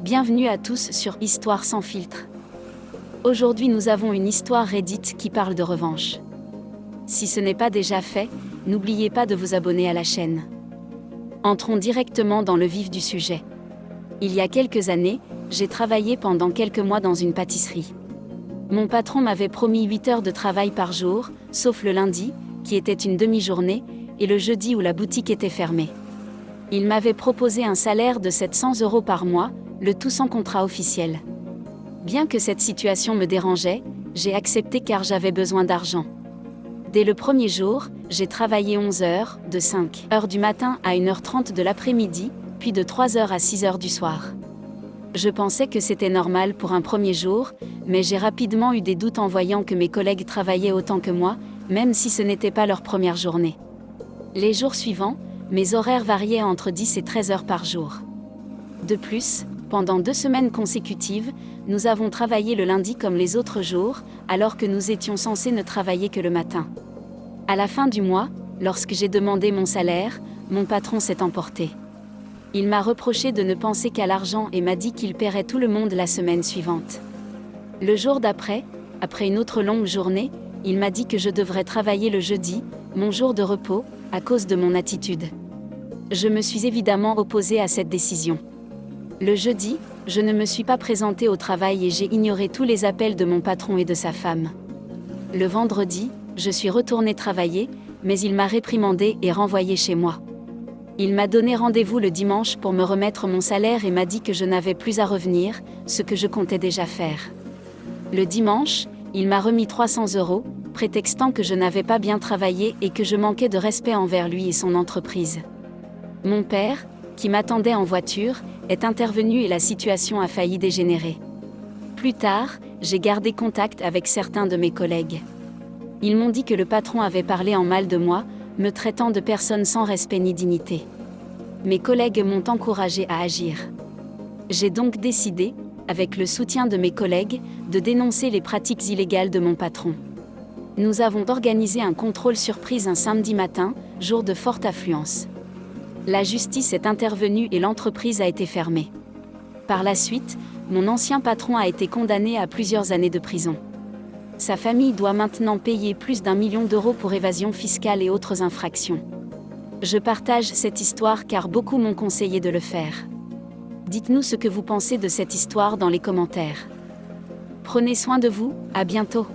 Bienvenue à tous sur Histoire sans filtre. Aujourd'hui nous avons une histoire Reddit qui parle de revanche. Si ce n'est pas déjà fait, n'oubliez pas de vous abonner à la chaîne. Entrons directement dans le vif du sujet. Il y a quelques années, j'ai travaillé pendant quelques mois dans une pâtisserie. Mon patron m'avait promis 8 heures de travail par jour, sauf le lundi, qui était une demi-journée, et le jeudi où la boutique était fermée. Il m'avait proposé un salaire de 700 € par mois, le tout sans contrat officiel. Bien que cette situation me dérangeait, j'ai accepté car j'avais besoin d'argent. Dès le premier jour, j'ai travaillé 11 heures, de 5 heures du matin à 1h30 de l'après-midi, puis de 3 heures à 6 heures du soir. Je pensais que c'était normal pour un premier jour, mais j'ai rapidement eu des doutes en voyant que mes collègues travaillaient autant que moi, même si ce n'était pas leur première journée. Les jours suivants, mes horaires variaient entre 10 et 13 heures par jour. De plus, pendant 2 semaines consécutives, nous avons travaillé le lundi comme les autres jours, alors que nous étions censés ne travailler que le matin. À la fin du mois, lorsque j'ai demandé mon salaire, mon patron s'est emporté. Il m'a reproché de ne penser qu'à l'argent et m'a dit qu'il paierait tout le monde la semaine suivante. Le jour d'après, après une autre longue journée, il m'a dit que je devrais travailler le jeudi, mon jour de repos, à cause de mon attitude. Je me suis évidemment opposée à cette décision. Le jeudi, je ne me suis pas présentée au travail et j'ai ignoré tous les appels de mon patron et de sa femme. Le vendredi, je suis retournée travailler, mais il m'a réprimandée et renvoyée chez moi. Il m'a donné rendez-vous le dimanche pour me remettre mon salaire et m'a dit que je n'avais plus à revenir, ce que je comptais déjà faire. Le dimanche, il m'a remis 300 €, prétextant que je n'avais pas bien travaillé et que je manquais de respect envers lui et son entreprise. Mon père, qui m'attendait en voiture, est intervenu et la situation a failli dégénérer. Plus tard, j'ai gardé contact avec certains de mes collègues. Ils m'ont dit que le patron avait parlé en mal de moi, me traitant de personne sans respect ni dignité. Mes collègues m'ont encouragé à agir. J'ai donc décidé, avec le soutien de mes collègues, de dénoncer les pratiques illégales de mon patron. Nous avons organisé un contrôle surprise un samedi matin, jour de forte affluence. La justice est intervenue et l'entreprise a été fermée. Par la suite, mon ancien patron a été condamné à plusieurs années de prison. Sa famille doit maintenant payer plus d'1 million d'euros pour évasion fiscale et autres infractions. Je partage cette histoire car beaucoup m'ont conseillé de le faire. Dites-nous ce que vous pensez de cette histoire dans les commentaires. Prenez soin de vous, à bientôt.